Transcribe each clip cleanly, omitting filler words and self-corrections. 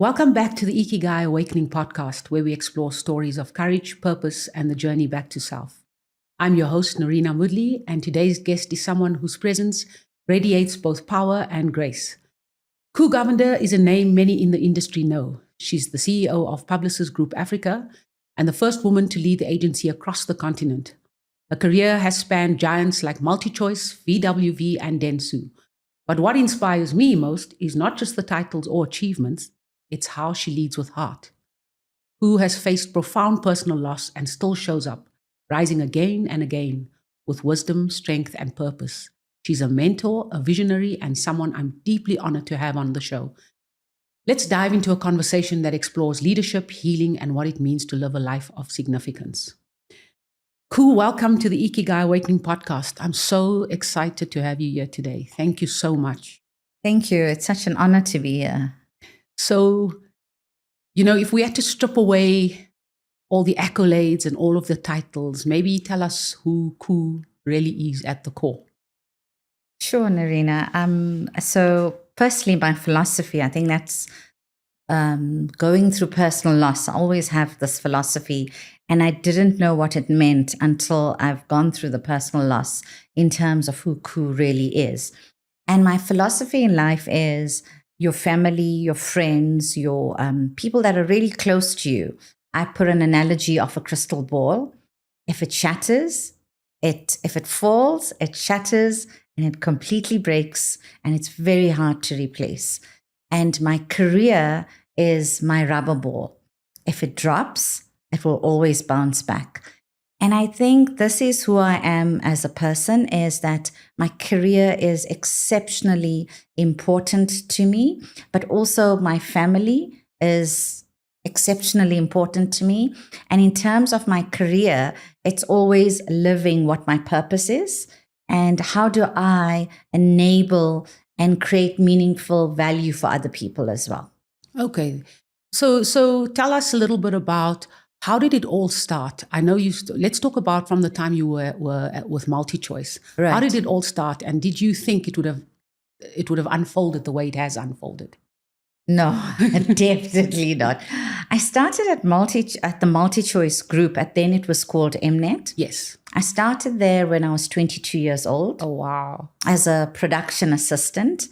Welcome back to the Ikigai Awakening Podcast, where we explore stories of courage, purpose, and the journey back to self. I'm your host, Narina Mudli, and today's guest is someone whose presence radiates both power and grace. Koo Govender is a name many in the industry know. She's the CEO of Publicis Group Africa and the first woman to lead the agency across the continent. Her career has spanned giants like MultiChoice, VWV, and Dentsu. But what inspires me most is not just the titles or achievements, it's how she leads with heart. Koo has faced profound personal loss and still shows up, rising again and again with wisdom, strength, and purpose. She's a mentor, a visionary, and someone I'm deeply honored to have on the show. Let's dive into a conversation that explores leadership, healing, and what it means to live a life of significance. Koo, welcome to the Ikigai Awakening Podcast. I'm so excited to have you here today. Thank you so much. Thank you. It's such an honor to be here. So, if we had to strip away all the accolades and all of the titles, maybe tell us who Koo really is at the core. Sure, Narina. So personally, my philosophy, I think that's going through personal loss. I always have this philosophy, and I didn't know what it meant until I've gone through the personal loss in terms of who Koo really is. And my philosophy in life is your family, your friends, your people that are really close to you. I put an analogy of a crystal ball. If it shatters, if it falls, it shatters and it completely breaks, and it's very hard to replace. And my career is my rubber ball. If it drops, it will always bounce back. And I think this is who I am as a person, is that my career is exceptionally important to me, but also my family is exceptionally important to me. And in terms of my career, it's always living what my purpose is and how do I enable and create meaningful value for other people as well. Okay. So tell us a little bit about how did it all start? I know let's talk about from the time you were with MultiChoice. Right. How did it all start? And did you think it would have unfolded the way it has unfolded? No, definitely not. I started at the MultiChoice Group. Then it was called Mnet. Yes. I started there when I was 22 years old. Oh, wow. As a production assistant.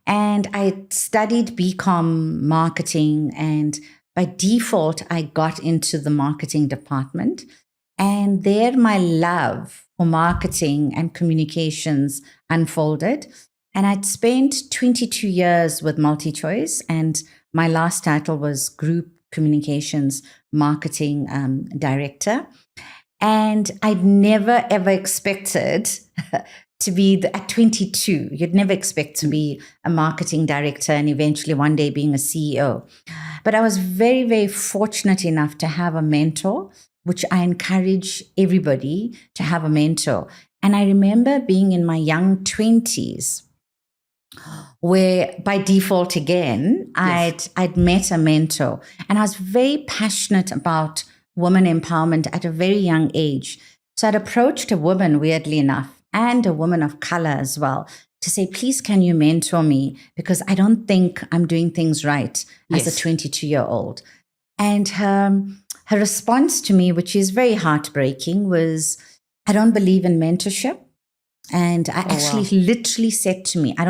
And I studied BCom marketing, and by default, I got into the marketing department. And there my love for marketing and communications unfolded. And I'd spent 22 years with MultiChoice, and my last title was Group Communications Marketing Director. And I'd never, ever expected to be at 22. You'd never expect to be a marketing director and eventually one day being a CEO. But I was very, very fortunate enough to have a mentor, which I encourage everybody to have a mentor. And I remember being in my young 20s, where by default again, yes, I'd met a mentor, and I was very passionate about women empowerment at a very young age. So I'd approached a woman, weirdly enough, and a woman of color as well, to say, please, can you mentor me? Because I don't think I'm doing things right as a 22-year-old. And her response to me, which is very heartbreaking, was, I don't believe in mentorship. And I literally said to me, I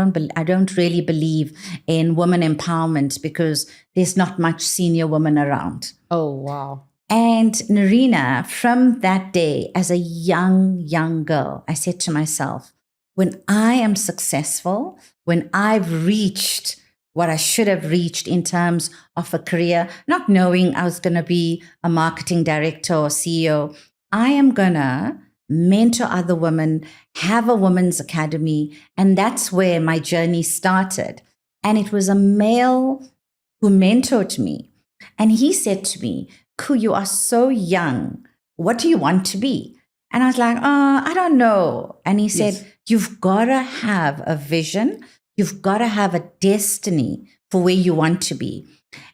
don't really believe in women empowerment because there's not much senior women around. Oh, wow. And Narina, from that day, as a young girl, I said to myself, when I am successful, when I've reached what I should have reached in terms of a career, not knowing I was going to be a marketing director or CEO, I am going to mentor other women, have a women's academy. And that's where my journey started. And it was a male who mentored me. And he said to me, Koo, you are so young. What do you want to be? And I was like, I don't know. And he said, you've got to have a vision. You've got to have a destiny for where you want to be.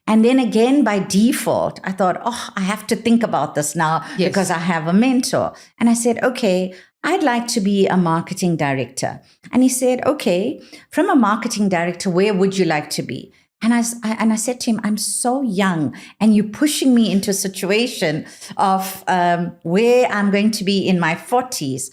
And then again, by default, I thought, I have to think about this now because I have a mentor. And I said, okay, I'd like to be a marketing director. And he said, okay, from a marketing director, where would you like to be? And I said to him, I'm so young, and you're pushing me into a situation of where I'm going to be in my 40s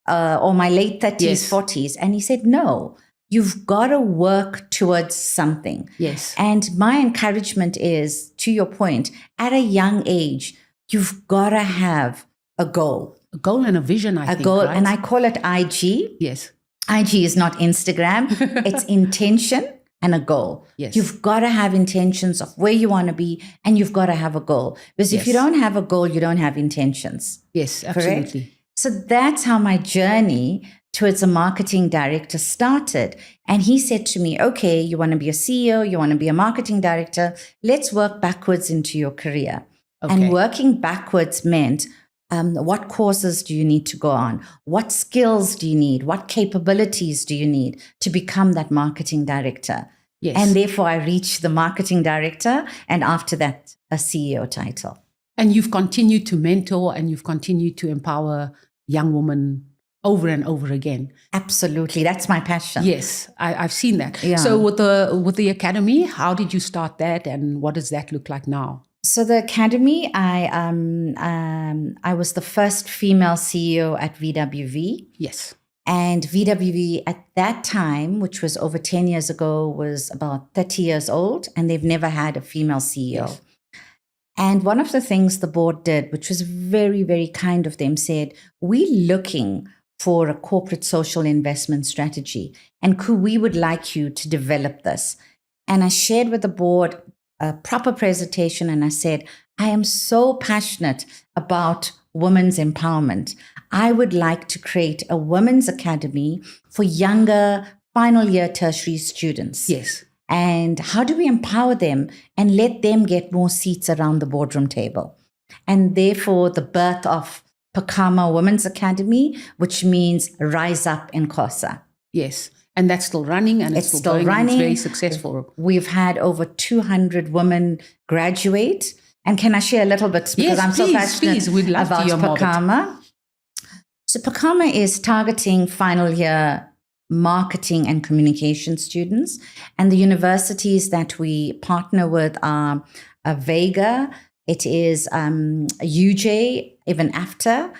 or my late 30s, Yes. 40s. And he said, no, you've got to work towards something. Yes. And my encouragement is, to your point, at a young age, you've got to have a goal. A goal and a vision, I think. A goal, right? and I call it IG. Yes. IG is not Instagram. It's intention and a goal. Yes. You've got to have intentions of where you want to be, and you've got to have a goal. Because if you don't have a goal, you don't have intentions. Yes, Correct? absolutely. So that's how my journey towards a marketing director started. And he said to me, okay, you want to be a CEO, you want to be a marketing director, let's work backwards into your career. Okay. And working backwards meant, what courses do you need to go on? What skills do you need? What capabilities do you need to become that marketing director? Yes. And therefore, I reached the marketing director, and after that, a CEO title. And you've continued to mentor, and you've continued to empower young women over and over again. Absolutely. That's my passion. Yes, I've seen that. Yeah. So with the academy, how did you start that, and what does that look like now? So the academy, I was the first female CEO at VWV. Yes. And VWV at that time, which was over 10 years ago, was about 30 years old, and they've never had a female CEO. Yes. And one of the things the board did, which was very, very kind of them, said, we're looking for a corporate social investment strategy, and we would like you to develop this. And I shared with the board a proper presentation, and I said, I am so passionate about women's empowerment. I would like to create a women's academy for younger final year tertiary students. Yes. And how do we empower them and let them get more seats around the boardroom table? And therefore, the birth of Pakama Women's Academy, which means Rise Up in Xhosa. Yes. And that's still running, and it's still going, and it's very successful. We've had over 200 women graduate. And can I share a little bit? Because I'm so passionate We'd love about to hear more Pakama. So Pakama is targeting final year marketing and communication students. And the universities that we partner with are Vega, it is UJ, even after,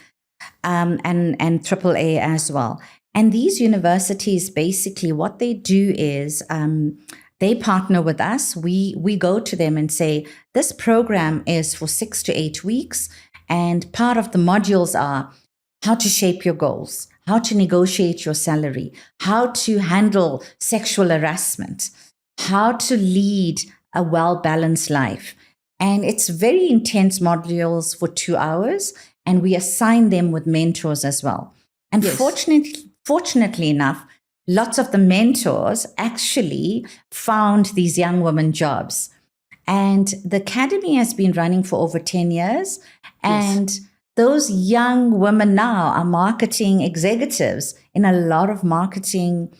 and AAA as well. And these universities, basically what they do is they partner with us. We go to them and say, this program is for 6 to 8 weeks. And part of the modules are how to shape your goals, how to negotiate your salary, how to handle sexual harassment, how to lead a well-balanced life. And it's very intense modules for 2 hours. And we assign them with mentors as well. And Yes. Fortunately enough, lots of the mentors actually found these young women jobs. And the academy has been running for over 10 years. And those young women now are marketing executives in a lot of marketing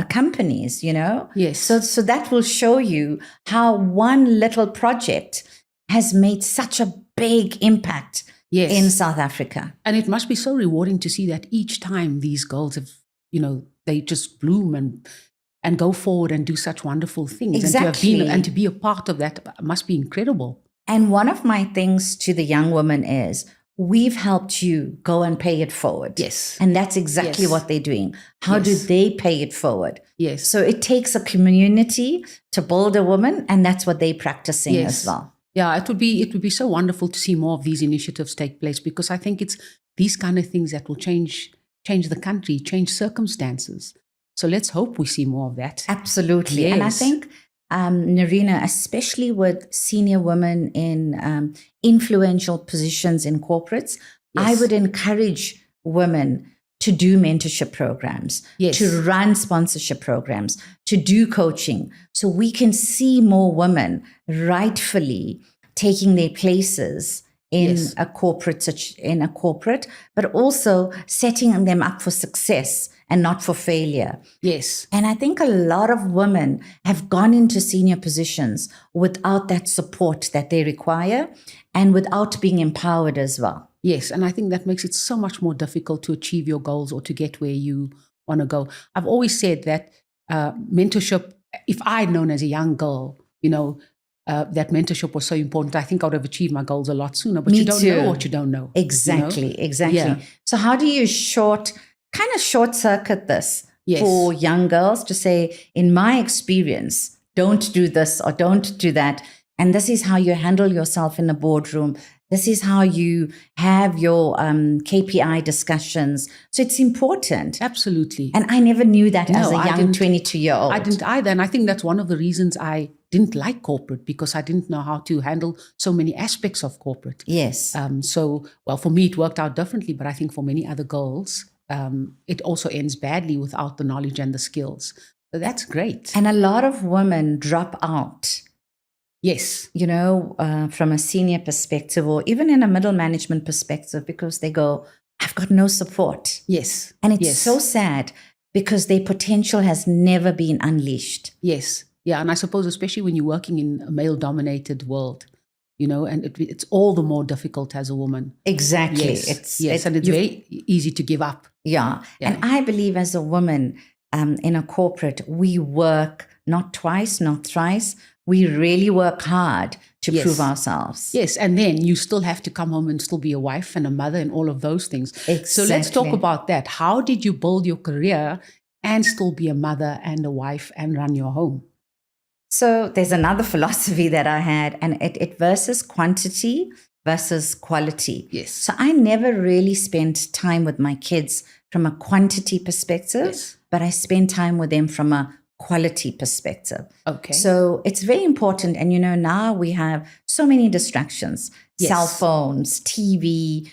companies, you know? Yes. So that will show you how one little project has made such a big impact Yes. in South Africa. And it must be so rewarding to see that each time these girls have, they just bloom and go forward and do such wonderful things. Exactly. And to be a part of that must be incredible. And one of my things to the young women is, we've helped you go and pay it forward. Yes. And that's exactly Yes. what they're doing. How do Yes. they pay it forward? Yes. So it takes a community to build a woman, and that's what they're practicing Yes. as well. Yeah, it would be so wonderful to see more of these initiatives take place, because I think it's these kind of things that will change the country, change circumstances. So let's hope we see more of that. Absolutely. And I Yes. think, Narina, especially with senior women in influential positions in corporates, I Yes. would encourage women to do mentorship programs, Yes. to run sponsorship programs, to do coaching, so we can see more women rightfully taking their places in Yes. a corporate, but also setting them up for success and not for failure. Yes. And I think a lot of women have gone into senior positions without that support that they require, and without being empowered as well. Yes. And I think that makes it so much more difficult to achieve your goals or to get where you want to go. I've always said that mentorship if I'd known as a young girl, that mentorship was so important, I think I would have achieved my goals a lot sooner. But Me you don't too. know what you don't know. Exactly. Yeah. So how do you short circuit this Yes. for young girls to say, in my experience, don't do this or don't do that. And this is how you handle yourself in the boardroom. This is how you have your KPI discussions. So it's important. Absolutely. And I never knew that No, as a I young didn't- 22-year-old. I didn't either. And I think that's one of the reasons I didn't like corporate, because I didn't know how to handle so many aspects of corporate. Yes. For me, it worked out differently, but I think for many other girls, it also ends badly without the knowledge and the skills. So that's great. And a lot of women drop out. Yes. From a senior perspective or even in a middle management perspective, because they go, I've got no support. Yes. And it's Yes. so sad because their potential has never been unleashed. Yes. Yeah. And I suppose, especially when you're working in a male-dominated world, and it's all the more difficult as a woman. Exactly. Yes. And it's very easy to give up. Yeah. And I believe as a woman in a corporate, we work not twice, not thrice. We really work hard to prove ourselves. Yes, and then you still have to come home and still be a wife and a mother and all of those things. Exactly. So let's talk about that. How did you build your career and still be a mother and a wife and run your home? So there's another philosophy that I had, and it versus quantity versus quality. Yes. So I never really spent time with my kids from a quantity perspective, but I spent time with them from a quality perspective. Okay. So it's very important. And, now we have so many distractions, cell phones, TV.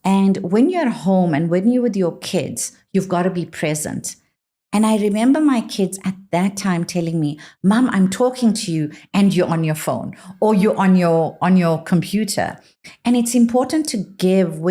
And when you're at home and when you're with your kids, you've got to be present. And I remember my kids at that time telling me, Mom, I'm talking to you and you're on your phone or you're on your computer. And it's important to give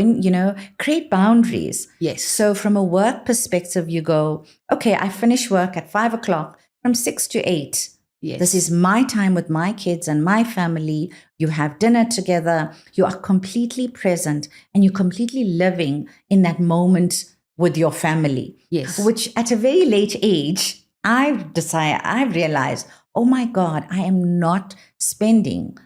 create boundaries. Yes. So from a work perspective, you go, okay, I finish work at 5 o'clock from 6 to 8. Yes. This is my time with my kids and my family. You have dinner together. You are completely present and you're completely living in that moment with your family. Yes. Which at a very late age, I've realized, oh my God, I am not spending,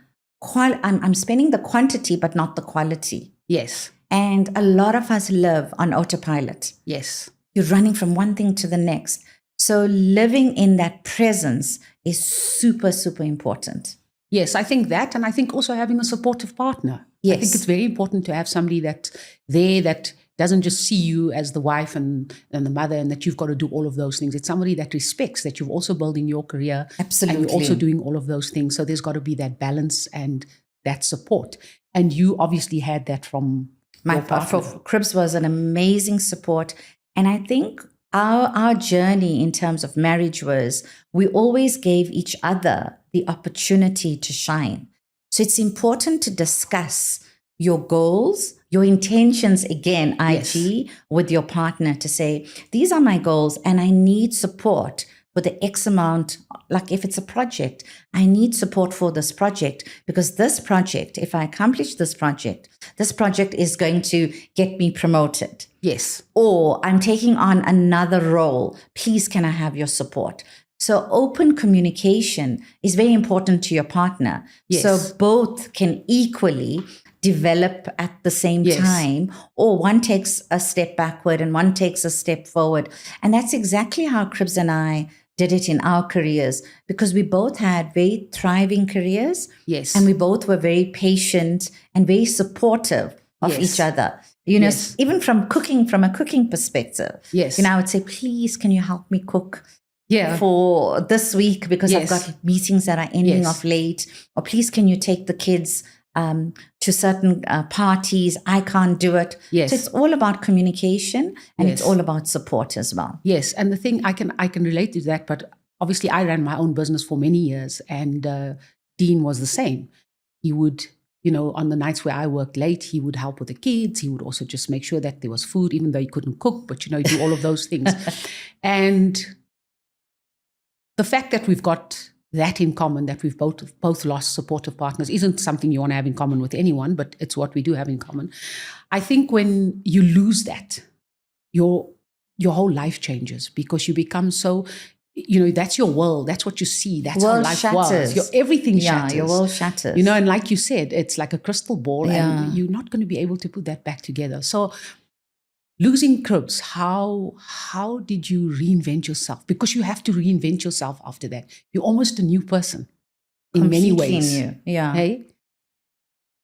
I'm spending the quantity, but not the quality. Yes. And a lot of us live on autopilot. Yes. You're running from one thing to the next. So living in that presence is super, super important. Yes, I think that, and I think also having a supportive partner. Yes. I think it's very important to have somebody that doesn't just see you as the wife and the mother and that you've got to do all of those things. It's somebody that respects that you've also building your career. Absolutely. And you're also doing all of those things. So there's got to be that balance and that support. And you obviously had that from my partner. Cribs was an amazing support. And I think our journey in terms of marriage was we always gave each other the opportunity to shine. So it's important to discuss your goals, your intentions, again, IG, with your partner to say, these are my goals and I need support for the X amount. Like if it's a project, I need support for this project because this project, if I accomplish this project is going to get me promoted. Yes. Or I'm taking on another role. Please, can I have your support? So open communication is very important to your partner. Yes. So both can equally develop at the same time, or one takes a step backward and one takes a step forward. And that's exactly how Cribs and I did it in our careers, because we both had very thriving careers. Yes. And we both were very patient and very supportive of each other. Even from a cooking perspective. Yes. I would say, please, can you help me cook? Yeah. For this week because I've got meetings that are ending off late. Or please, can you take the kids to certain parties? I can't do it. Yes. So it's all about communication and it's all about support as well. Yes. And the thing I can relate to that, but obviously I ran my own business for many years and Dean was the same. He would, on the nights where I worked late, he would help with the kids. He would also just make sure that there was food, even though he couldn't cook, but, do all of those things. And the fact that we've got that in common, that we've both lost supportive partners, isn't something you want to have in common with anyone, but it's what we do have in common. I think when you lose that, your whole life changes because you become so, that's your world. That's what you see. That's World how life shatters. was. Everything shatters. Your world shatters. And like you said, it's like a crystal ball, and you're not going to be able to put that back together. So losing cribs, how did you reinvent yourself? Because you have to reinvent yourself after that. You're almost a new person in many ways. New. Yeah. Hey?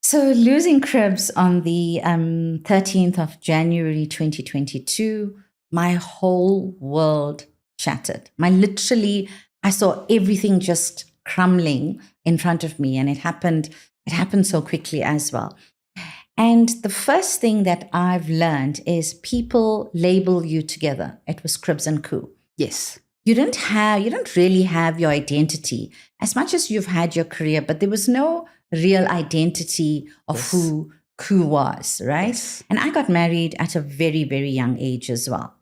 So losing cribs on the 13th of January 2022, my whole world shattered. I saw everything just crumbling in front of me, and it happened so quickly as well. And the first thing that I've learned is people label you together. It was Cribs and Koo. Yes. You don't really have your identity as much as you've had your career, but there was no real identity of who Koo was, right? Yes. And I got married at a very, very young age as well.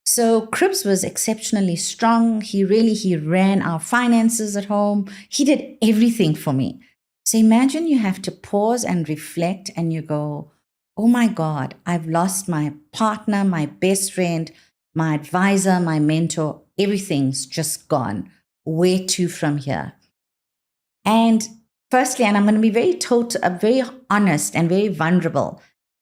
So Cribs was exceptionally strong. He ran our finances at home. He did everything for me. So imagine you have to pause and reflect, and you go, oh my God, I've lost my partner, my best friend, my advisor, my mentor. Everything's just gone. Where to from here? And firstly, and I'm going to be very honest and very vulnerable.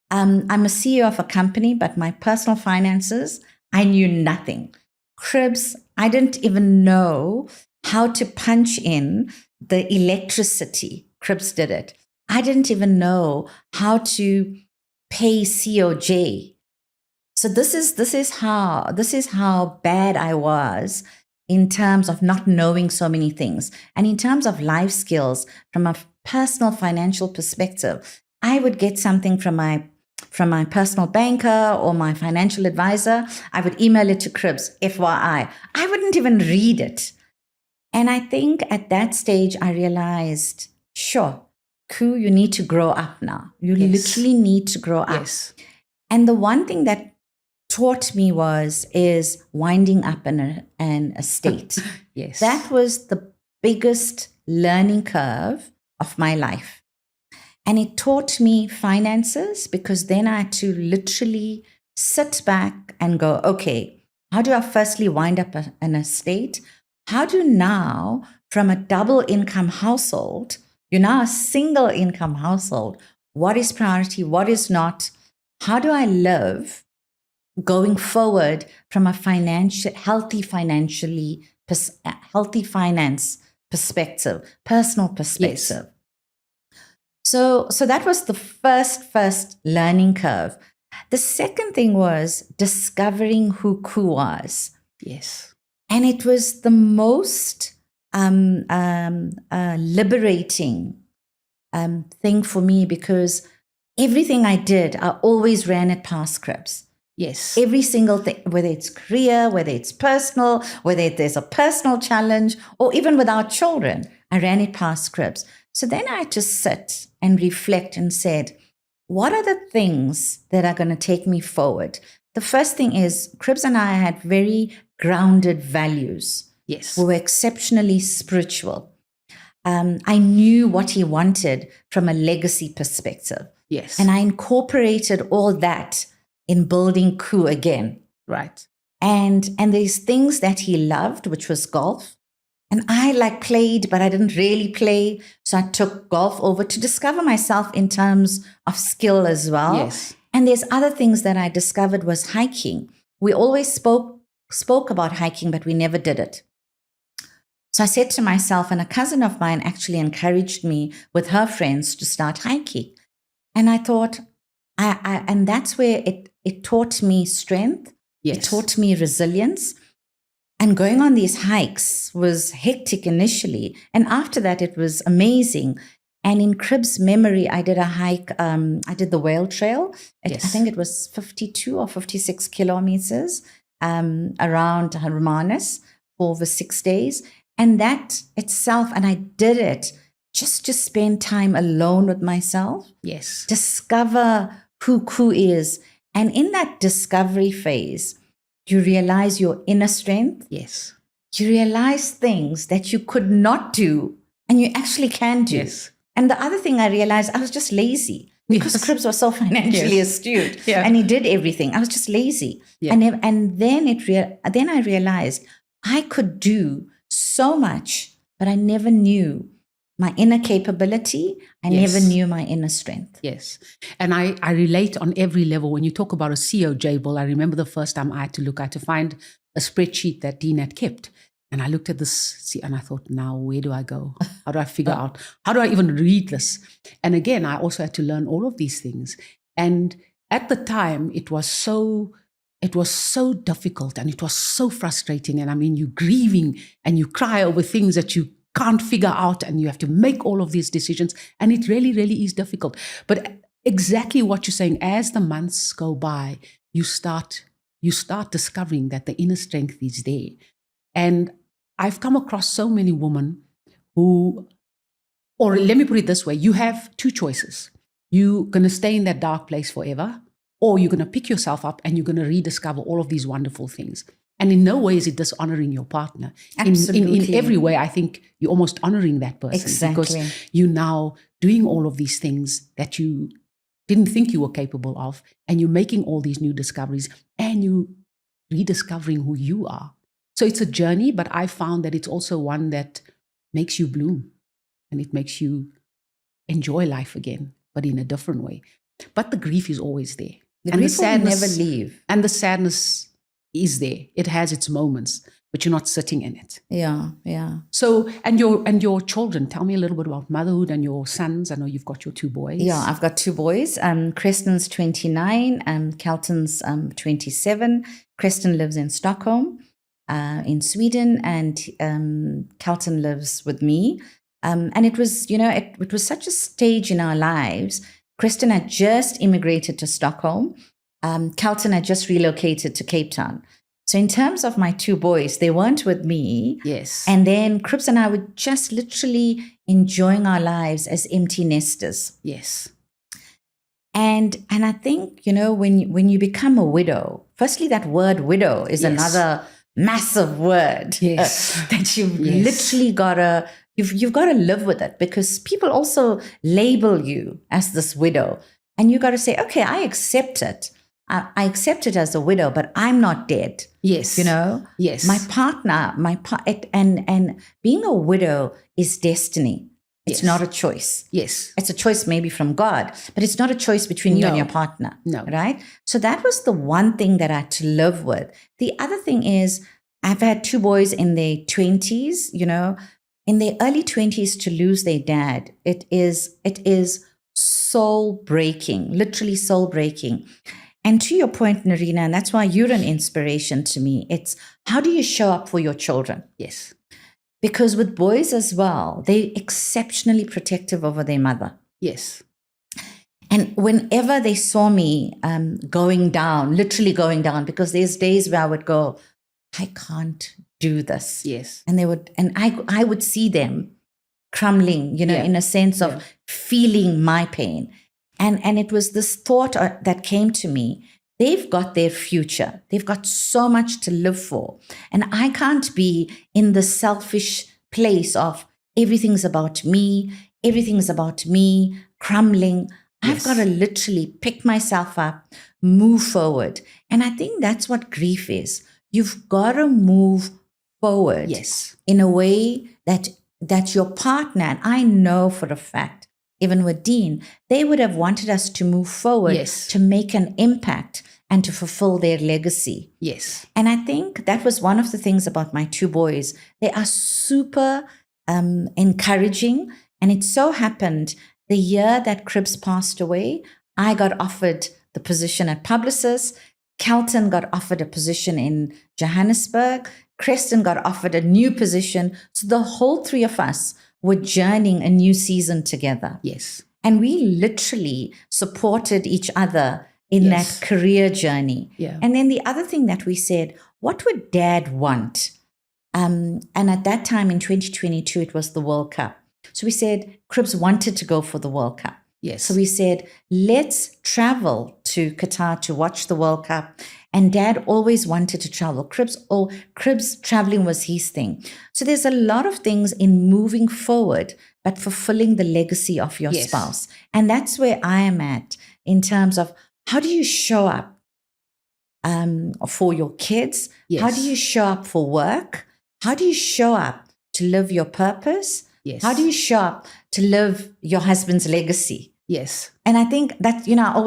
I'm a CEO of a company, but my personal finances, I knew nothing. Cribs, I didn't even know how to punch in the electricity. Cribs did it. I didn't even know how to pay COJ. So this is how bad I was in terms of not knowing so many things. And in terms of life skills, from a personal financial perspective, I would get something from my personal banker or my financial advisor. I would email it to Cribs, FYI. I wouldn't even read it. And I think at that stage, I realized, sure, Koo, you need to grow up now. You literally need to grow up. Yes. And the one thing that taught me is winding up an estate. Yes. That was the biggest learning curve of my life. And it taught me finances, because then I had to literally sit back and go, okay, how do I firstly wind up an estate? How do now, from a double income household, you're now a single income household, what is priority, what is not? How do I live going forward from a healthy finance perspective, personal perspective? Yes. So that was the first learning curve. The second thing was discovering who Koo was. Yes. And it was the most liberating thing for me, because everything I did, I always ran it past Cribs. Yes. Every single thing, whether it's career, whether it's personal, whether there's a personal challenge, or even with our children, I ran it past Cribs. So then I had to sit and reflect and said, what are the things that are going to take me forward? The first thing is, Cribs and I had very grounded values. Yes. We were exceptionally spiritual. I knew what he wanted from a legacy perspective. Yes. And I incorporated all that in building Koo again. Right. And there's things that he loved, which was golf. And I played, but I didn't really play. So I took golf over to discover myself in terms of skill as well. Yes. And there's other things that I discovered was hiking. We always spoke about hiking, but we never did it. So I said to myself, and a cousin of mine actually encouraged me with her friends to start hiking. And I thought, and that's where it taught me strength. Yes. It taught me resilience. And going on these hikes was hectic initially. And after that, it was amazing. And in Cribs' memory, I did a hike. I did the Whale Trail. Yes. I think it was 52 or 56 kilometers around Hermanus for over 6 days. And that itself, and I did it just to spend time alone with myself. Yes. Discover who Koo is. And in that discovery phase, you realize your inner strength. Yes. You realize things that you could not do and you actually can do. Yes. And the other thing I realized, I was just lazy because Cribs was so financially astute. Yeah. And he did everything. I was just lazy. Yeah. And then I realized I could do so much, but I never knew my inner capability. I never knew my inner strength. Yes. And I relate on every level. When you talk about a COJ bill, I remember the first time I had to find a spreadsheet that Dean had kept. And I looked at this and I thought, now where do I go? How do I figure out? How do I even read this? And again, I also had to learn all of these things. And at the time, it was so difficult and it was so frustrating. And I mean, you're grieving and you cry over things that you can't figure out and you have to make all of these decisions. And it really, really is difficult. But exactly what you're saying, as the months go by, you start discovering that the inner strength is there. And I've come across so many women who, or let me put it this way, you have two choices. You're going to stay in that dark place forever, or you're going to pick yourself up and you're going to rediscover all of these wonderful things. And in no way is it dishonoring your partner. Absolutely. In every way, I think you're almost honoring that person. Exactly. Because you're now doing all of these things that you didn't think you were capable of, and you're making all these new discoveries, and you rediscovering who you are. So it's a journey, but I found that it's also one that makes you bloom and it makes you enjoy life again, but in a different way. But the grief is always there. And the sadness will never leave. And the sadness is there. It has its moments, but you're not sitting in it. Yeah, yeah. So, and your children, tell me a little bit about motherhood and your sons. I know you've got your two boys. Yeah, I've got two boys. Creston's 29, Kelton's 27. Creston lives in Stockholm, in Sweden, and Kelton lives with me. And it was, it was such a stage in our lives. Creston had just immigrated to Stockholm. Kelton had just relocated to Cape Town. So in terms of my two boys, they weren't with me. Yes. And then Cribs and I were just literally enjoying our lives as empty nesters. Yes. And I think, when you become a widow, firstly, that word widow is another massive word. Yes. That you've literally you've got to live with it, because people also label you as this widow. And you got to say, okay, I accept it. I accept it as a widow, but I'm not dead. Yes. Yes. My partner, and being a widow is destiny. It's not a choice. Yes. It's a choice maybe from God, but it's not a choice between you and your partner. No. Right? So that was the one thing that I had to live with. The other thing is, I've had two boys in their 20s, in their early 20s, to lose their dad. It is soul breaking, literally soul breaking. And to your point, Narina, and that's why you're an inspiration to me. It's, how do you show up for your children? Yes. Because with boys as well, they're exceptionally protective over their mother. Yes. And whenever they saw me literally going down, because there's days where I would go, I can't do this. Yes. And I would see them crumbling, in a sense of feeling my pain. And it was this thought that came to me. They've got their future. They've got so much to live for. And I can't be in the selfish place of everything's about me, crumbling. I've got to literally pick myself up, move forward. And I think that's what grief is. You've got to move forward in a way that your partner, and I know for a fact, even with Dean, they would have wanted us to move forward, to make an impact and to fulfill their legacy. Yes. And I think that was one of the things about my two boys. They are super encouraging. And it so happened the year that Cribs passed away, I got offered the position at Publicis. Kelton got offered a position in Johannesburg. Creston got offered a new position. So the whole three of us were journeying a new season together. Yes. And we literally supported each other in that career journey. Yeah. And then the other thing that we said, what would Dad want? And at that time in 2022, it was the World Cup. So we said, Cribs wanted to go for the World Cup. Yes. So we said, let's travel to Qatar to watch the World Cup. And Dad always wanted to travel. Cribs traveling was his thing. So there's a lot of things in moving forward, but fulfilling the legacy of your spouse. And that's where I am at in terms of, how do you show up for your kids? Yes. How do you show up for work? how do you show up to live your purpose? Yes. How do you show up to live your husband's legacy? Yes. And I think that,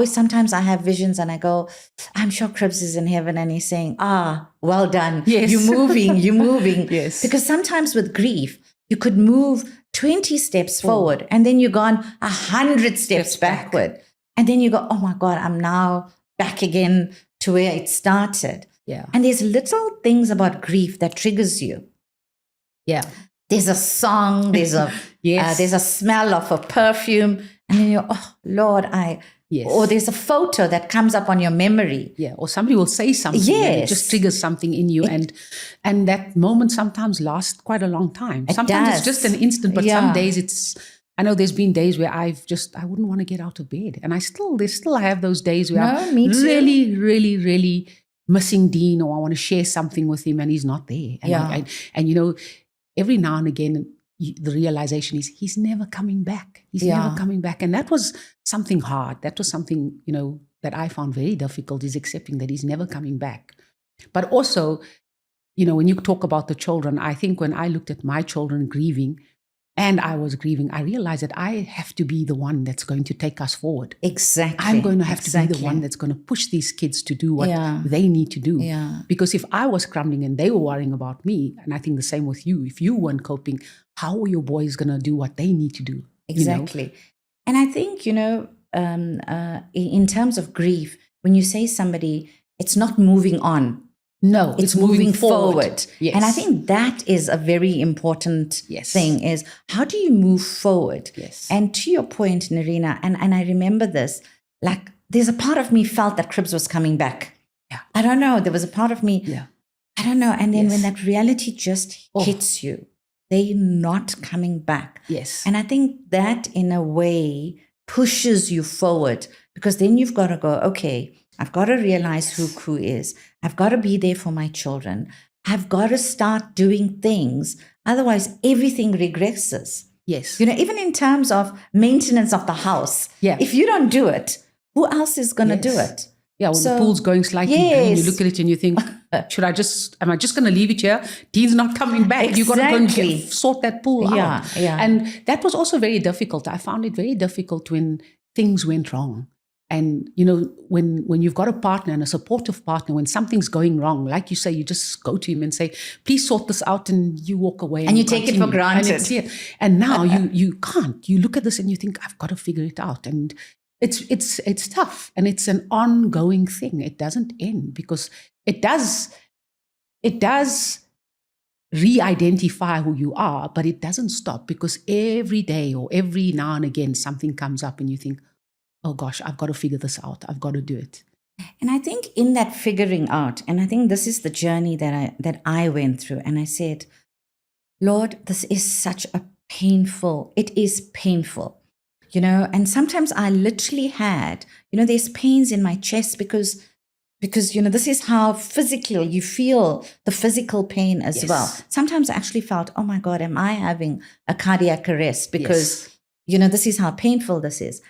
sometimes I have visions and I go, I'm sure Cribs is in heaven and he's saying, well done. Yes. You're moving. Yes. Because sometimes with grief, you could move 20 steps forward and then you're gone 100 steps backward. And then you go, oh my God, I'm now back again to where it started. Yeah. And there's little things about grief that triggers you. Yeah. There's a song, there's a Yes. there's a smell of a perfume, and then you're, oh Lord, Yes. or there's a photo that comes up on your memory. Yeah, or somebody will say something and it just triggers something in you, and that moment sometimes lasts quite a long time. Sometimes it's just an instant, but some days I know there's been days where I wouldn't want to get out of bed, and I have those days where I'm really, really, really missing Dean, or I want to share something with him and he's not there. And and every now and again, the realization is he's never coming back. He's never coming back. And that was something hard. That was something, that I found very difficult, is accepting that he's never coming back. But also, when you talk about the children, I think when I looked at my children grieving and I was grieving, I realized that I have to be the one that's going to take us forward. Exactly. I'm going to have to be the one that's going to push these kids to do what they need to do. Yeah. Because if I was crumbling and they were worrying about me, and I think the same with you, if you weren't coping, how are your boys going to do what they need to do? Exactly. And I think, in terms of grief, when you say somebody, it's not moving on. No, it's moving forward. Yes. And I think that is a very important thing, is how do you move forward? Yes. And to your point, Narina, and I remember this, like there's a part of me felt that Cribs was coming back. Yeah. I don't know. There was a part of me, I don't know. And then when that reality just hits you, they're not coming back. Yes. And I think that in a way pushes you forward, because then you've got to go, okay, I've got to realize who Koo is. I've got to be there for my children. I've got to start doing things. Otherwise, everything regresses. Yes. Even in terms of maintenance of the house, if you don't do it, who else is going to do it? Yeah, well, the pool's going slightly green. You look at it and you think, am I just going to leave it here? Dean's not coming back. Exactly. You've got to go and sort that pool out. Yeah. And that was also very difficult. I found it very difficult when things went wrong. And, when you've got a partner and a supportive partner, when something's going wrong, like you say, you just go to him and say, please sort this out, and you walk away. And you take it for granted. And now you can't. You look at this and you think, I've got to figure it out. And it's tough, and it's an ongoing thing. It doesn't end, because it does re-identify who you are, but it doesn't stop, because every day or every now and again something comes up and you think, oh gosh, I've got to figure this out. I've got to do it. And I think in that figuring out, and I think this is the journey that I went through, and I said, Lord, this is such a it is painful, and sometimes I literally had, there's pains in my chest because this is how physical you feel, the physical pain as well. Sometimes I actually felt, oh my God, am I having a cardiac arrest? Because, this is how painful this is.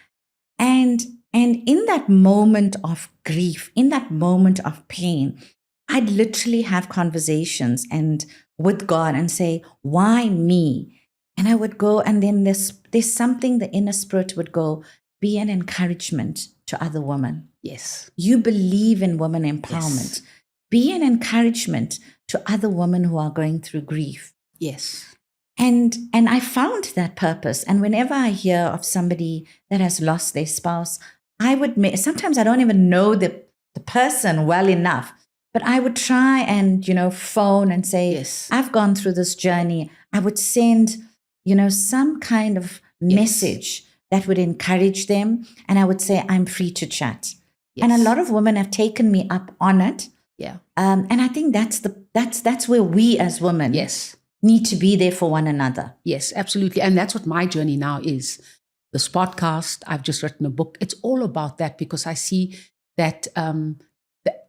And in that moment of grief, in that moment of pain, I'd literally have conversations with God and say, why me? And I would go, and then there's something, the inner spirit would go, be an encouragement to other women. Yes. You believe in women empowerment. Yes. Be an encouragement to other women who are going through grief. Yes. And I found that purpose. And whenever I hear of somebody that has lost their spouse, sometimes I don't even know the person well enough, but I would try and, phone and say, I've gone through this journey. I would send, some kind of message that would encourage them. And I would say, I'm free to chat. Yes. And a lot of women have taken me up on it. Yeah. And I think that's where we as women need to be there for one another. Yes, absolutely. And that's what my journey now is. This podcast, I've just written a book. It's all about that, because I see that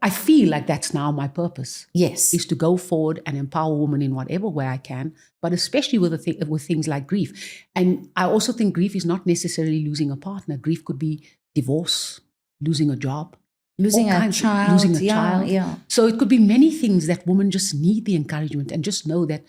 I feel like that's now my purpose. Yes. Is to go forward and empower women in whatever way I can, but especially with things like grief. And I also think grief is not necessarily losing a partner. Grief could be divorce, losing a job, losing all a kinds of- child. losing a Yeah, child. yeah. So it could be many things that women just need the encouragement, and just know that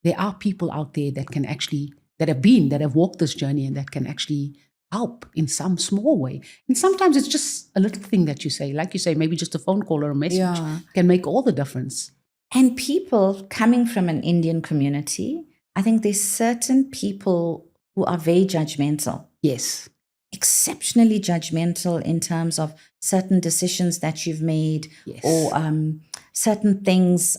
there are people out there that can actually, that have walked this journey, and that can actually help in some small way. And sometimes it's just a little thing that you say, like you say, maybe just a phone call or a message Yeah. can make all the difference. And people coming from an Indian community, I think there's certain people who are very judgmental, Yes. exceptionally judgmental in terms of certain decisions that you've made, Yes. or certain things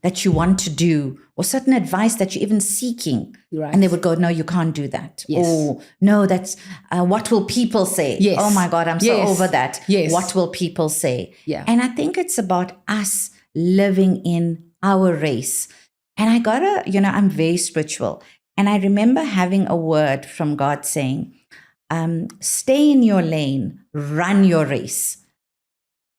that you want to do, or certain advice that you're even seeking. Right. And they would go, no, you can't do that. Yes. Or no, that's what will people say? Yes. Oh my God, I'm so Yes. over that. Yes. What will people say? Yeah. And I think it's about us living in our race. And I'm very spiritual. And I remember having a word from God saying, stay in your lane, run your race.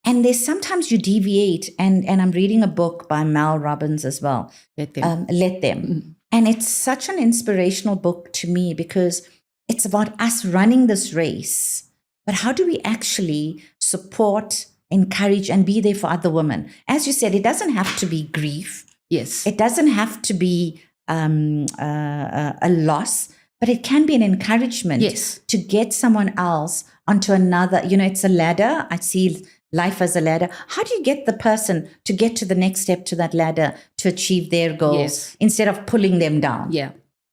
And there's sometimes you deviate. And I'm reading a book by Mel Robbins as well. Let them. Let Them. Mm-hmm. And it's such an inspirational book to me, because it's about us running this race. But how do we actually support, encourage, and be there for other women? As you said, it doesn't have to be grief. Yes. It doesn't have to be a loss, but it can be an encouragement. Yes. To get someone else onto another. It's a ladder. I see life as a ladder. How do you get the person to get to the next step to that ladder to achieve their goals, Yes. instead of pulling them down? Yeah.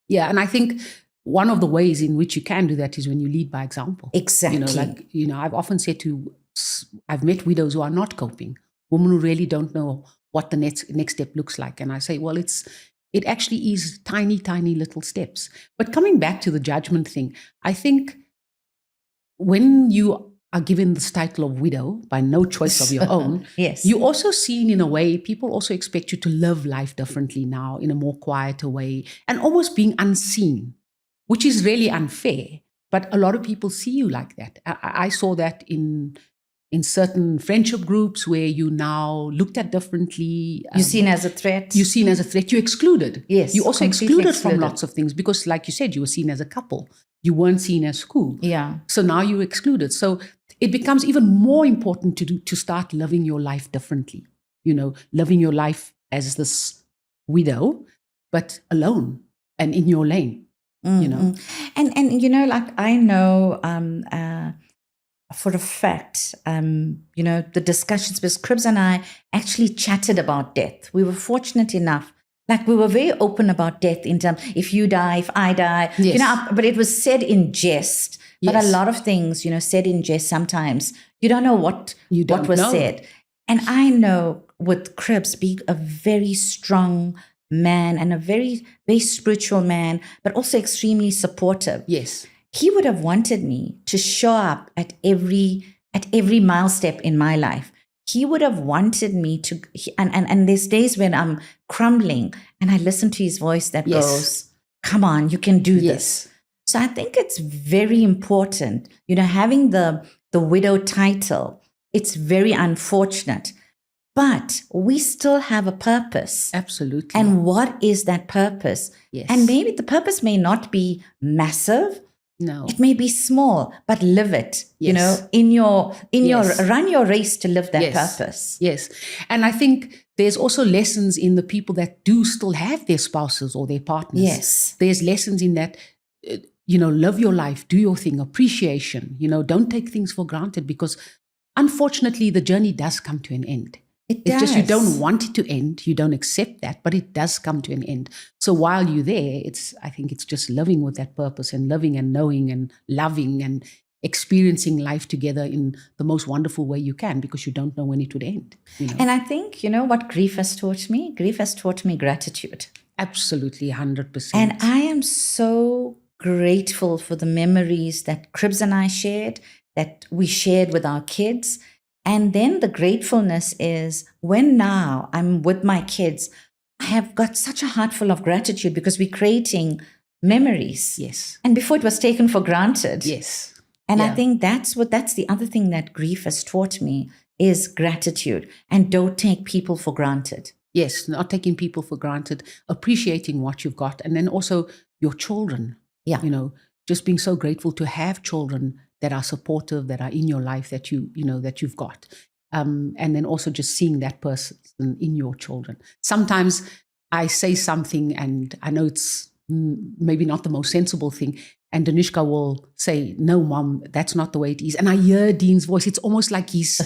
Yeah. And I think one of the ways in which you can do that is when you lead by example. Exactly. I've often said I've met widows who are not coping, women who really don't know what the next step looks like. And I say, well, it actually is tiny, tiny little steps. But coming back to the judgment thing, I think when you are given this title of widow by no choice of your own, Yes. you're also seen in a way, people also expect you to live life differently now, in a more quieter way, and almost being unseen, which is really unfair. But a lot of people see you like that. I saw that in certain friendship groups where you now looked at differently. You're seen as a threat. You're seen as a threat. You're excluded. Yes, You're also completely excluded from excluded. lots of things, because like you said, you were seen as a couple. You weren't seen as cool. Yeah. So now you're excluded. So it becomes even more important to start living your life differently. Living your life as this widow, but alone and in your lane. And like I know for a fact, the discussions, because Cribs and I actually chatted about death. We were fortunate enough, like we were very open about death in terms, if you die, if I die, Yes. but it was said in jest. But Yes. a lot of things, said in jest, sometimes you don't know what was said. And I know with Cribs being a very strong man and a very, very spiritual man, but also extremely supportive. Yes. He would have wanted me to show up at every milestep in my life. He would have wanted me to, and there's days when I'm crumbling and I listen to his voice that Yes. goes, come on, you can do Yes. this. So I think it's very important, having the widow title. It's very unfortunate, but we still have a purpose. Absolutely. And what is that purpose? Yes. And maybe the purpose may not be massive. No. It may be small, but live it. Yes. In your Yes. run your race to live that Yes. purpose. Yes. And I think there's also lessons in the people that do still have their spouses or their partners. Yes. There's lessons in that, live your life, do your thing, appreciation, don't take things for granted, because unfortunately the journey does come to an end. It's just you don't want it to end. You don't accept that, but it does come to an end. So while you're there, I think it's just living with that purpose and living and knowing and loving and experiencing life together in the most wonderful way you can, because you don't know when it would end. And I think, what grief has taught me? Grief has taught me gratitude. Absolutely, 100%. And I am so grateful for the memories that Cribs and I shared, that we shared with our kids. And then the gratefulness is when now I'm with my kids, I have got such a heart full of gratitude, because we're creating memories. Yes. And before it was taken for granted. Yes. And Yeah. I think that's the other thing that grief has taught me is gratitude, and don't take people for granted. Yes, not taking people for granted, appreciating what you've got, and then also your children. Yeah. Just being so grateful to have children that are supportive, that are in your life, that that you've got. And then also just seeing that person in your children. Sometimes I say something and I know it's maybe not the most sensible thing, and Danishka will say, "No, Mom, that's not the way it is." And I hear Dean's voice. It's almost like he's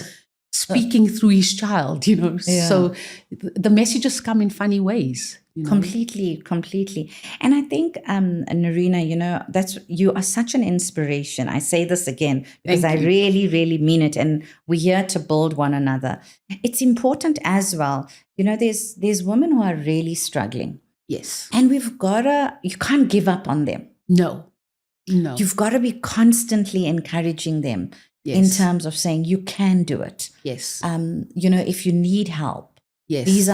speaking through his child, Yeah. So the messages come in funny ways. Completely. And I think, Narina, you are such an inspiration. I say this again because I really, really mean it. And we're here to build one another. It's important as well. There's women who are really struggling. Yes. And you can't give up on them. No. You've got to be constantly encouraging them in terms of saying you can do it. Yes. If you need help. Yes. These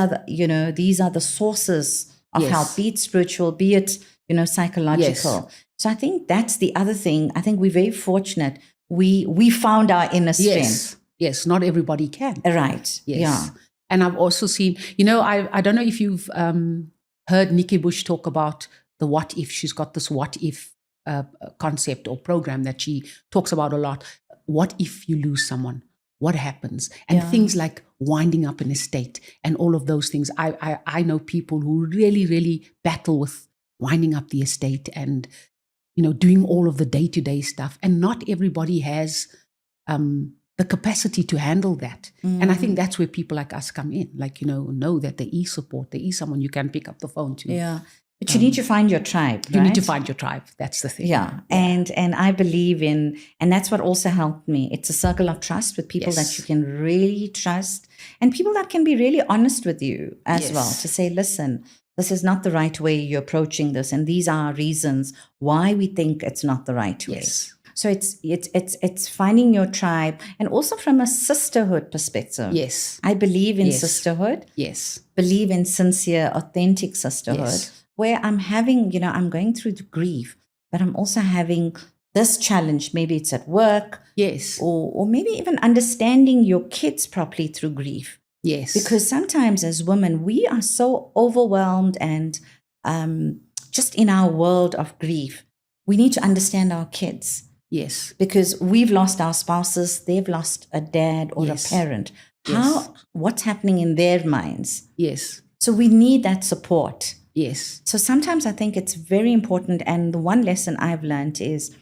are the sources of help, be it spiritual, be it, psychological. Yes. So I think that's the other thing. I think we're very fortunate. We found our inner strength. Yes. Not everybody can. Right. Yes. Yeah. And I've also seen, I don't know if you've heard Nikki Bush talk about the what if. She's got this what if concept or program that she talks about a lot. What if you lose someone? What happens? And things like winding up an estate and all of those things. I know people who really, really battle with winding up the estate and, doing all of the day-to-day stuff. And not everybody has the capacity to handle that. And I think that's where people like us come in. Like, know that there is support. There is someone you can pick up the phone to. Yeah. But you need to find your tribe, right? You need to find your tribe. That's the thing. Yeah. And I believe in, and that's what also helped me. It's a circle of trust with people that you can really trust and people that can be really honest with you as well to say, listen, this is not the right way you're approaching this. And these are reasons why we think it's not the right way. Yes. So it's finding your tribe, and also from a sisterhood perspective. Yes. I believe in sisterhood. Yes. Believe in sincere, authentic sisterhood. Yes. Where I'm having, I'm going through the grief, but I'm also having this challenge. Maybe it's at work. Yes. Or maybe even understanding your kids properly through grief. Yes. Because sometimes as women, we are so overwhelmed and just in our world of grief, we need to understand our kids. Yes. Because we've lost our spouses, they've lost a dad or a parent. What's happening in their minds? Yes. So we need that support. Yes. So sometimes I think it's very important. And the one lesson I've learned is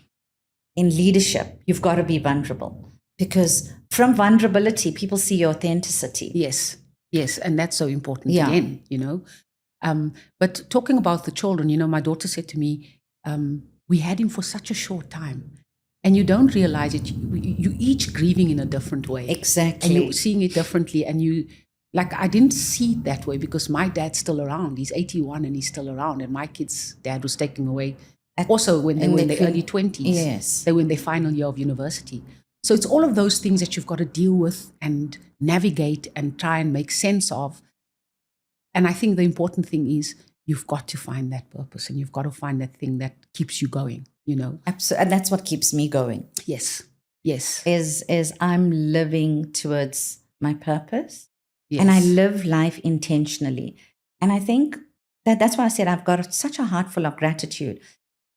in leadership, you've got to be vulnerable, because from vulnerability, people see your authenticity. Yes. Yes. And that's so important again, But talking about the children, my daughter said to me, we had him for such a short time. And you don't realize it. You each grieving in a different way. Exactly. And you're seeing it differently. And I didn't see it that way because my dad's still around. He's 81 and he's still around. And my kid's dad was taken away also when they were in their early 20s. Yes. They were in their final year of university. So it's all of those things that you've got to deal with and navigate and try and make sense of. And I think the important thing is you've got to find that purpose and you've got to find that thing that keeps you going, Absolutely. And that's what keeps me going. Yes. Yes. Is I'm living towards my purpose. Yes. And I live life intentionally. And I think that's why I said I've got such a heart full of gratitude.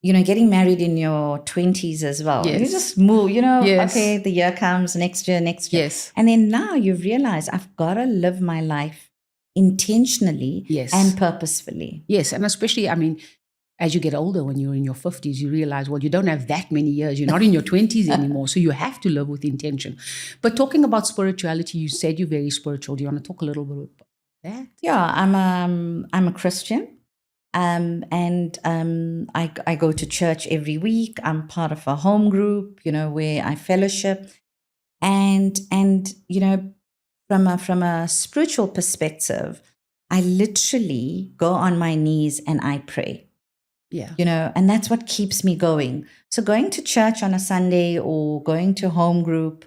Getting married in your 20s as well. Yes. You just move, okay, the year comes, next year. Yes. And then now you realize I've got to live my life intentionally and purposefully. Yes. And especially, as you get older, when you're in your 50s, you realize, well, you don't have that many years. You're not in your 20s anymore. So you have to live with intention. But talking about spirituality, you said you're very spiritual. Do you want to talk a little bit about that? Yeah, I'm a Christian. I go to church every week. I'm part of a home group, where I fellowship. And from a spiritual perspective, I literally go on my knees and I pray. Yeah. And that's what keeps me going. So going to church on a Sunday or going to home group,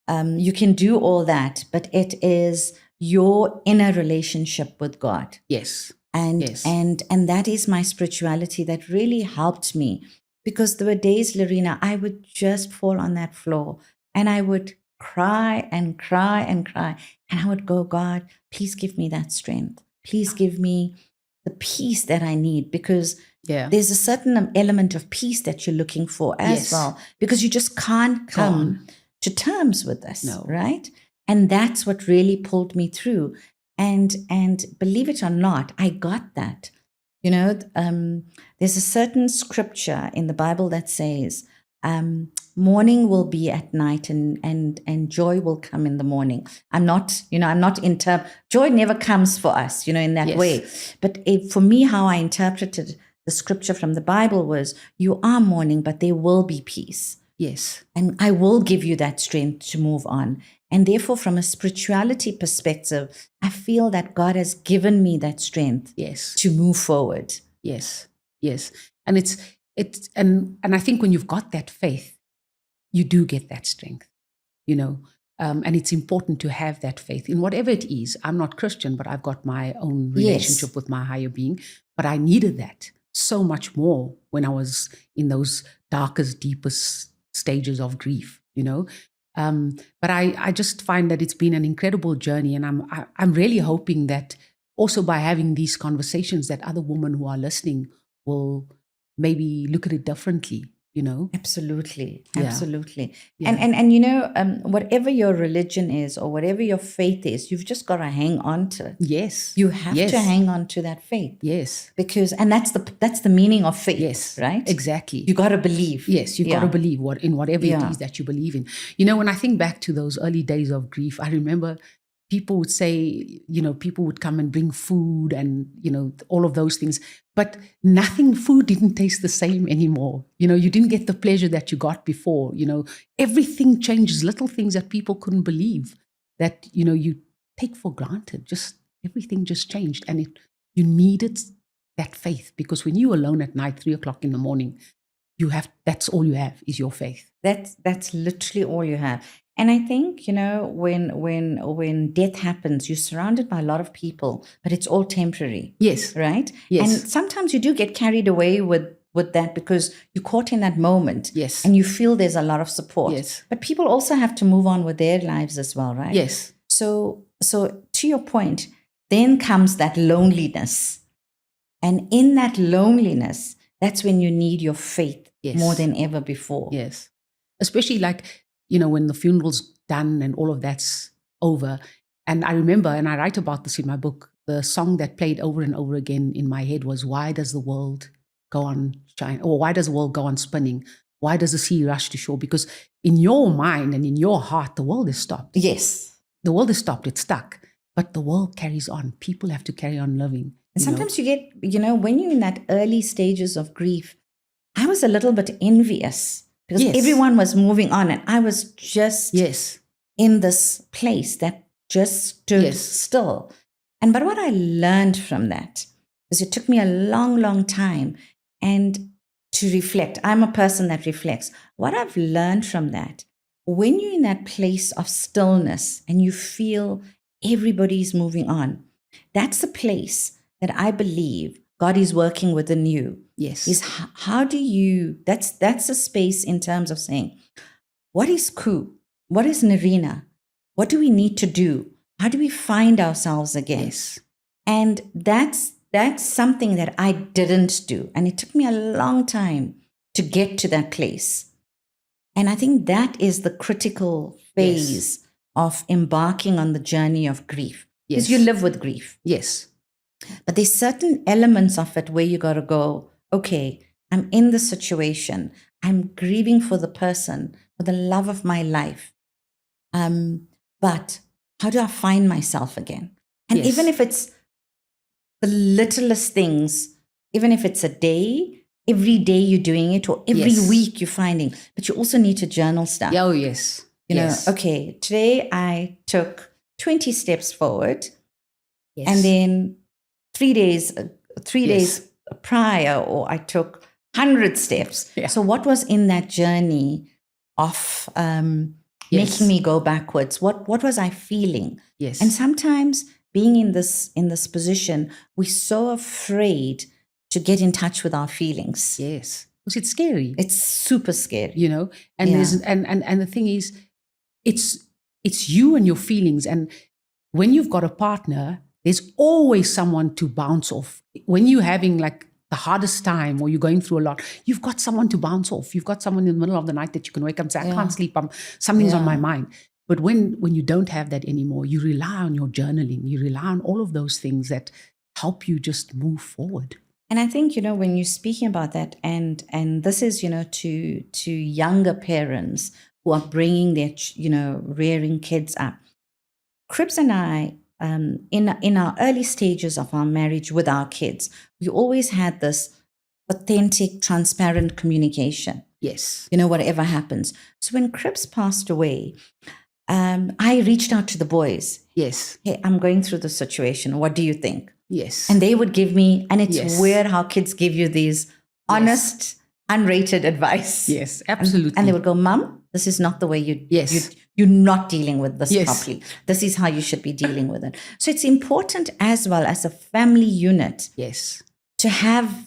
you can do all that, but it is your inner relationship with God. Yes. And that is my spirituality that really helped me, because there were days, Lorena, I would just fall on that floor and I would cry and cry and cry. And I would go, God, please give me that strength. Please give me the peace that I need, because Yeah. there's a certain element of peace that you're looking for as Yes. well, because you just can't Go come on. to terms with this, No. right? And that's what really pulled me through. And believe it or not, I got that. You know, there's a certain scripture in the Bible that says, morning will be at night and joy will come in the morning. I'm not joy never comes for us, in that Yes. way. But for me, how I interpreted the scripture from the Bible was, you are mourning, but there will be peace. Yes. And I will give you that strength to move on. And therefore, from a spirituality perspective, I feel that God has given me that strength Yes. to move forward. Yes. Yes. And and I think when you've got that faith, you do get that strength, and it's important to have that faith in whatever it is. I'm not Christian, but I've got my own relationship with my higher being. But I needed that so much more when I was in those darkest, deepest stages of grief, But I just find that it's been an incredible journey. And I'm really hoping that also by having these conversations that other women who are listening will maybe look at it differently, Absolutely. Yeah. Absolutely. Yeah. And whatever your religion is or whatever your faith is, you've just got to hang on to it. Yes. You have Yes. to hang on to that faith. Yes. And that's the meaning of faith. Yes. Right? Exactly. You got to believe. Yes, you've got to believe in whatever it Yeah. is that you believe in. When I think back to those early days of grief, I remember people would say, people would come and bring food and, all of those things. But food didn't taste the same anymore. You didn't get the pleasure that you got before. Everything changes, little things that people couldn't believe that, you take for granted. Just everything just changed. And you needed that faith, because when you're alone at night, 3:00 in the morning, that's all you have is your faith. That's literally all you have. And I think, when death happens, you're surrounded by a lot of people, but it's all temporary. Yes. Right? Yes. And sometimes you do get carried away with that because you're caught in that moment. Yes. And you feel there's a lot of support. Yes. But people also have to move on with their lives as well, right? Yes. So to your point, then comes that loneliness. And in that loneliness, that's when you need your faith more than ever before. Yes. Especially when the funeral's done and all of that's over. And I remember, and I write about this in my book, the song that played over and over again in my head was, why does the world go on shining? Or why does the world go on spinning? Why does the sea rush to shore? Because in your mind and in your heart, the world is stopped. Yes. The world is stopped. It's stuck. But the world carries on. People have to carry on living. And sometimes you get, when you're in that early stages of grief, I was a little bit envious because everyone was moving on and I was just in this place that just stood still. But what I learned from that is it took me a long, long time and to reflect. I'm a person that reflects. What I've learned from that, when you're in that place of stillness and you feel everybody's moving on, that's the place that I believe God is working within you. Yes. Is how do you, that's a space in terms of saying, what is Koo? What is Nerina? What do we need to do? How do we find ourselves again? Yes. And that's something that I didn't do. And it took me a long time to get to that place. And I think that is the critical phase of embarking on the journey of grief. Because you live with grief. Yes. But there's certain elements of it where you got to go, okay, I'm in this situation. I'm grieving for the person, for the love of my life. But how do I find myself again? And even if it's the littlest things, even if it's a day, every day you're doing it, or every week you're finding, but you also need to journal stuff. Oh, yes. Okay, today I took 20 steps forward. Yes. And then 3 days prior, or I took 100 steps. Yeah. So what was in that journey of making me go backwards? What was I feeling? Yes. And sometimes being in this position, we're so afraid to get in touch with our feelings. Yes. Because it's scary. It's super scary. And there's and the thing is, it's you and your feelings. And when you've got a partner, there's always someone to bounce off. When you're having the hardest time, or you're going through a lot, you've got someone to bounce off. You've got someone in the middle of the night that you can wake up and say, I can't sleep, something's on my mind. But when you don't have that anymore, you rely on your journaling. You rely on all of those things that help you just move forward. And I think, when you're speaking about that, and this is, to younger parents who are bringing their, rearing kids up. Cribs and I, in our early stages of our marriage with our kids, we always had this authentic, transparent communication. Yes. Whatever happens. So when Cribs passed away, I reached out to the boys. Yes. Hey, I'm going through the situation. What do you think? Yes. And they would give me, and it's weird how kids give you these honest, unrated advice. Yes, absolutely. And they would go, Mom, this is not the way you're not dealing with this properly. This is how you should be dealing with it. So it's important as well as a family unit. Yes. To have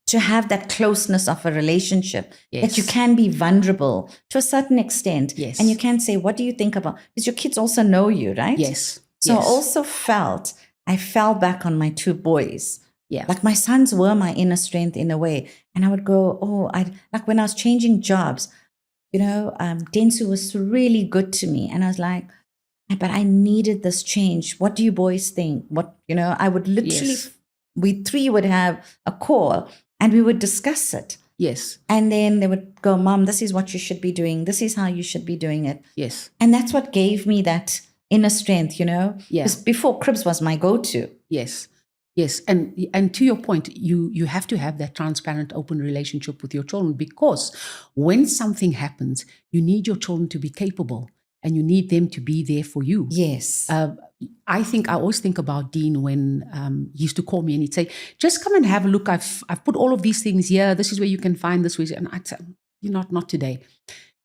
that closeness of a relationship, that you can be vulnerable to a certain extent. Yes. And you can say, what do you think about? Because your kids also know you, right? Yes. So I also I fell back on my two boys. Yeah. Like my sons were my inner strength in a way. And I would go, like when I was changing jobs, Densu was really good to me. And I was like, but I needed this change. What do you boys think? I would literally, we three would have a call and we would discuss it. Yes. And then they would go, Mom, this is what you should be doing. This is how you should be doing it. Yes. And that's what gave me that inner strength, Yeah. Because before, Cribs was my go-to. Yes. Yes. And to your point, you have to have that transparent, open relationship with your children, because when something happens, you need your children to be capable and you need them to be there for you. Yes. I always think about Dean when he used to call me and he'd say, just come and have a look. I've put all of these things here. This is where you can find this. And I'd say, not today.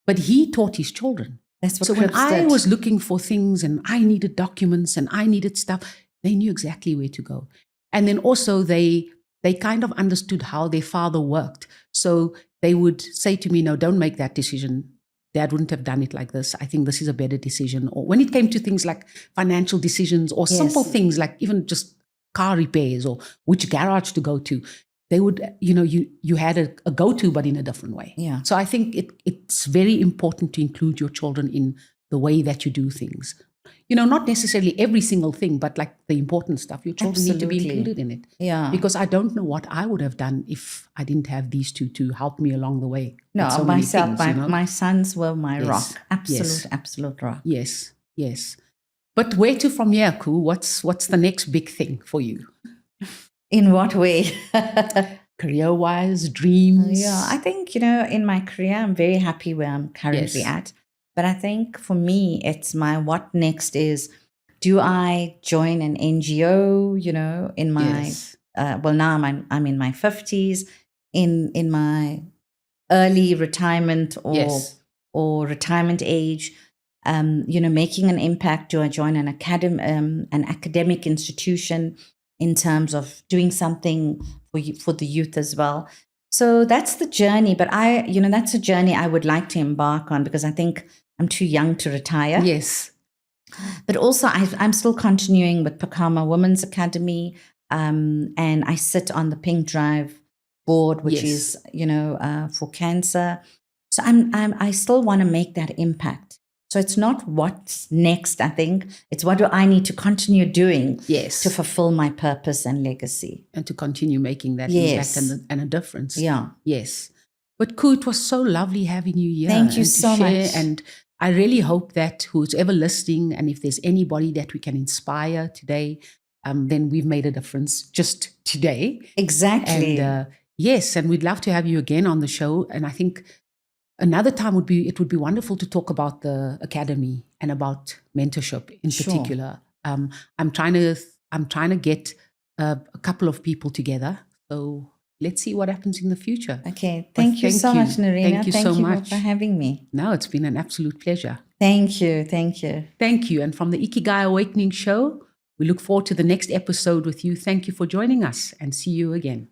But he taught his children. That's what so when Cribs I did. was looking for things and I needed documents and I needed stuff, they knew exactly where to go. And then also they kind of understood how their father worked. So they would say to me, no, don't make that decision. Dad wouldn't have done it like this. I think this is a better decision. Or when it came to things like financial decisions or simple things like even just car repairs or which garage to go to, they would, you had a go-to, but in a different way. Yeah. So I think it's very important to include your children in the way that you do things. Not necessarily every single thing, but like the important stuff. Your children need to be included in it. Yeah. Because I don't know what I would have done if I didn't have these two to help me along the way. No, so myself, things, my sons were my rock. Absolute rock. Yes, yes. But where to from here, Koo? What's the next big thing for you? In what way? Career-wise, dreams? Yeah, I think, in my career, I'm very happy where I'm currently at. But I think for me, it's my what next is, do I join an NGO, in my, now I'm in my 50s, in my early retirement or retirement age, making an impact. Do I join an academic institution in terms of doing something for the youth as well? So that's the journey. But that's a journey I would like to embark on, because I think I'm too young to retire. Yes. But also I'm still continuing with Pakama Women's Academy. And I sit on the Pink Drive board, which is, for cancer. So I still want to make that impact. So it's not what's next, I think. It's what do I need to continue doing to fulfill my purpose and legacy. And to continue making that impact and a difference. Yeah. Yes. But Koo, it was so lovely having you here. Thank you so much. And I really hope that who's ever listening, and if there's anybody that we can inspire today, then we've made a difference just today. Exactly. And yes, and we'd love to have you again on the show. And I think another time would be wonderful to talk about the academy and about mentorship in particular. I'm trying to get a couple of people together. So let's see what happens in the future. Okay. Thank you so much, Narina. Thank you so much for having me. No, it's been an absolute pleasure. Thank you. Thank you. Thank you. And from the Ikigai Awakening show, we look forward to the next episode with you. Thank you for joining us, and see you again.